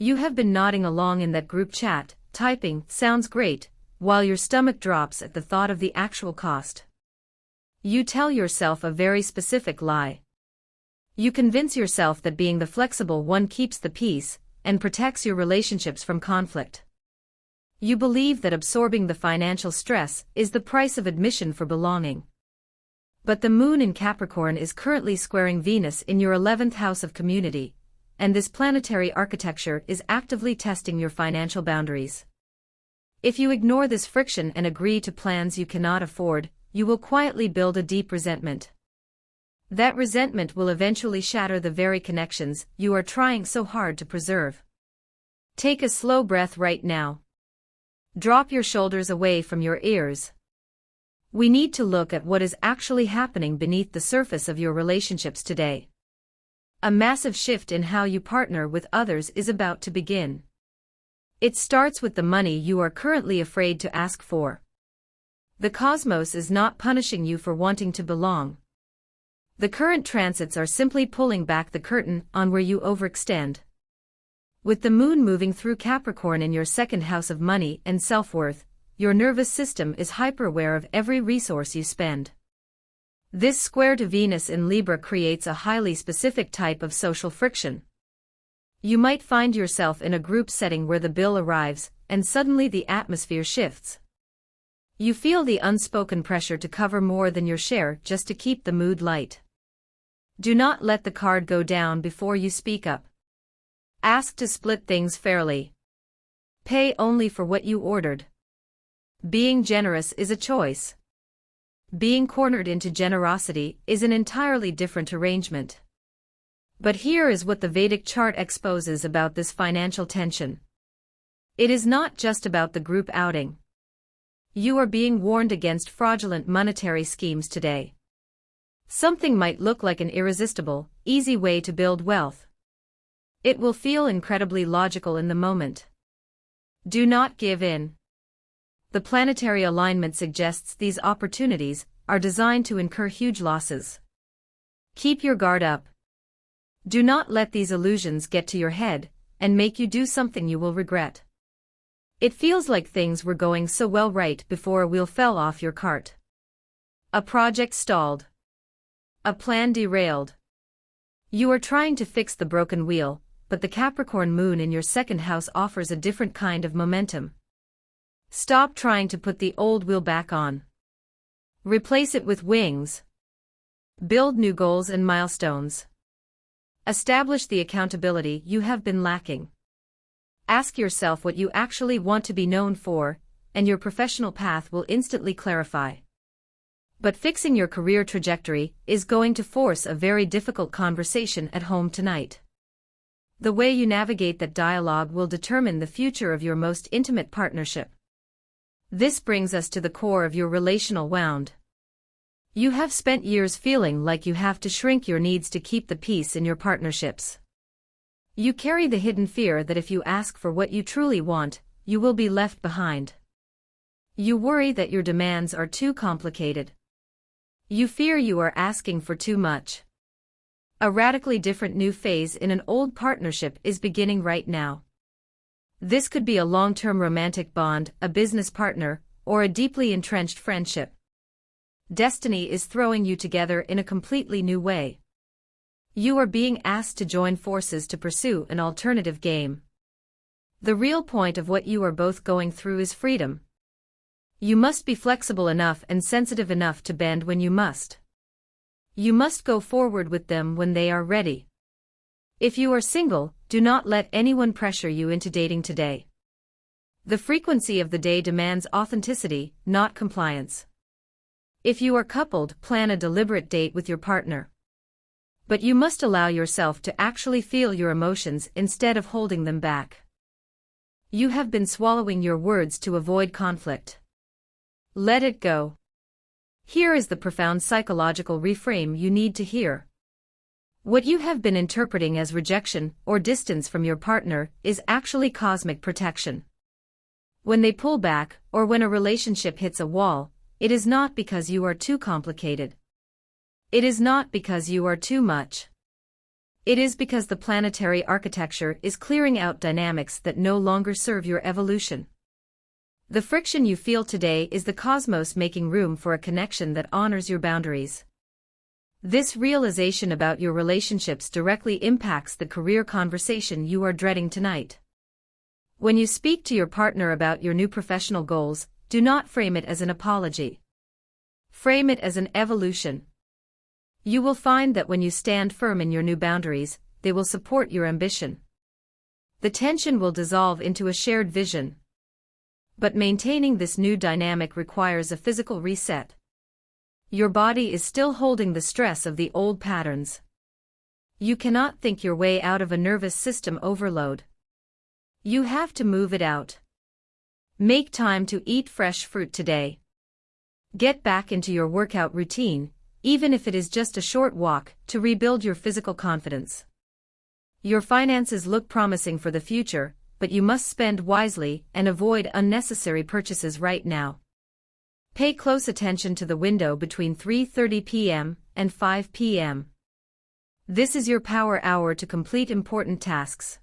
You have been nodding along in that group chat, typing, "Sounds great," while your stomach drops at the thought of the actual cost. You tell yourself a very specific lie. You convince yourself that being the flexible one keeps the peace and protects your relationships from conflict. You believe that absorbing the financial stress is the price of admission for belonging. But the moon in Capricorn is currently squaring Venus in your 11th house of community, and this planetary architecture is actively testing your financial boundaries. If you ignore this friction and agree to plans you cannot afford, you will quietly build a deep resentment. That resentment will eventually shatter the very connections you are trying so hard to preserve. Take a slow breath right now. Drop your shoulders away from your ears. We need to look at what is actually happening beneath the surface of your relationships today. A massive shift in how you partner with others is about to begin. It starts with the money you are currently afraid to ask for. The cosmos is not punishing you for wanting to belong. The current transits are simply pulling back the curtain on where you overextend. With the moon moving through Capricorn in your 2nd house of money and self-worth, your nervous system is hyper-aware of every resource you spend. This square to Venus in Libra creates a highly specific type of social friction. You might find yourself in a group setting where the bill arrives, and suddenly the atmosphere shifts. You feel the unspoken pressure to cover more than your share just to keep the mood light. Do not let the card go down before you speak up. Ask to split things fairly. Pay only for what you ordered. Being generous is a choice. Being cornered into generosity is an entirely different arrangement. But here is what the Vedic chart exposes about this financial tension. It is not just about the group outing. You are being warned against fraudulent monetary schemes today. Something might look like an irresistible, easy way to build wealth. It will feel incredibly logical in the moment. Do not give in. The planetary alignment suggests these opportunities are designed to incur huge losses. Keep your guard up. Do not let these illusions get to your head and make you do something you will regret. It feels like things were going so well right before a wheel fell off your cart. A project stalled. A plan derailed. You are trying to fix the broken wheel, but the Capricorn moon in your 2nd house offers a different kind of momentum. Stop trying to put the old wheel back on. Replace it with wings. Build new goals and milestones. Establish the accountability you have been lacking. Ask yourself what you actually want to be known for, and your professional path will instantly clarify. But fixing your career trajectory is going to force a very difficult conversation at home tonight. The way you navigate that dialogue will determine the future of your most intimate partnership. This brings us to the core of your relational wound. You have spent years feeling like you have to shrink your needs to keep the peace in your partnerships. You carry the hidden fear that if you ask for what you truly want, you will be left behind. You worry that your demands are too complicated. You fear you are asking for too much. A radically different new phase in an old partnership is beginning right now. This could be a long-term romantic bond, a business partner, or a deeply entrenched friendship. Destiny is throwing you together in a completely new way. You are being asked to join forces to pursue an alternative game. The real point of what you are both going through is freedom. You must be flexible enough and sensitive enough to bend when you must. You must go forward with them when they are ready. If you are single, do not let anyone pressure you into dating today. The frequency of the day demands authenticity, not compliance. If you are coupled, plan a deliberate date with your partner. But you must allow yourself to actually feel your emotions instead of holding them back. You have been swallowing your words to avoid conflict. Let it go. Here is the profound psychological reframe you need to hear. What you have been interpreting as rejection or distance from your partner is actually cosmic protection. When they pull back, or when a relationship hits a wall, it is not because you are too complicated. It is not because you are too much. It is because the planetary architecture is clearing out dynamics that no longer serve your evolution. The friction you feel today is the cosmos making room for a connection that honors your boundaries. This realization about your relationships directly impacts the career conversation you are dreading tonight. When you speak to your partner about your new professional goals, do not frame it as an apology. Frame it as an evolution. You will find that when you stand firm in your new boundaries, they will support your ambition. The tension will dissolve into a shared vision. But maintaining this new dynamic requires a physical reset. Your body is still holding the stress of the old patterns. You cannot think your way out of a nervous system overload. You have to move it out. Make time to eat fresh fruit today. Get back into your workout routine, even if it is just a short walk, to rebuild your physical confidence. Your finances look promising for the future, but you must spend wisely and avoid unnecessary purchases right now. Pay close attention to the window between 3:30 p.m. and 5 p.m. This is your power hour to complete important tasks.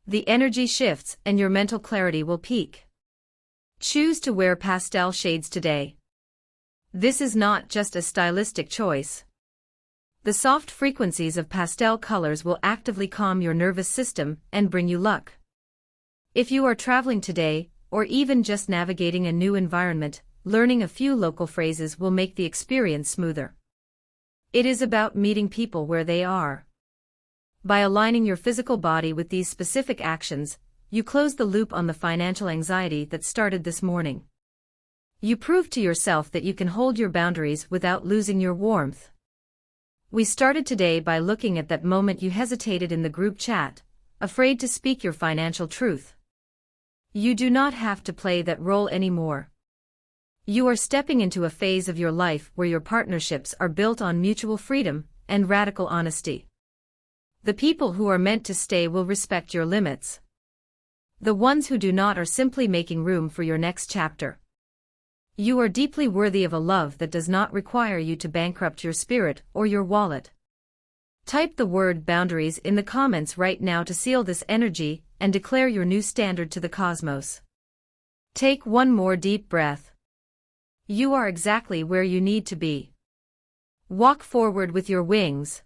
The energy shifts and your mental clarity will peak. Choose to wear pastel shades today. This is not just a stylistic choice. The soft frequencies of pastel colors will actively calm your nervous system and bring you luck. If you are traveling today, or even just navigating a new environment, learning a few local phrases will make the experience smoother. It is about meeting people where they are. By aligning your physical body with these specific actions, you close the loop on the financial anxiety that started this morning. You prove to yourself that you can hold your boundaries without losing your warmth. We started today by looking at that moment you hesitated in the group chat, afraid to speak your financial truth. You do not have to play that role anymore. You are stepping into a phase of your life where your partnerships are built on mutual freedom and radical honesty. The people who are meant to stay will respect your limits. The ones who do not are simply making room for your next chapter. You are deeply worthy of a love that does not require you to bankrupt your spirit or your wallet. Type the word boundaries in the comments right now to seal this energy and declare your new standard to the cosmos. Take one more deep breath. You are exactly where you need to be. Walk forward with your wings.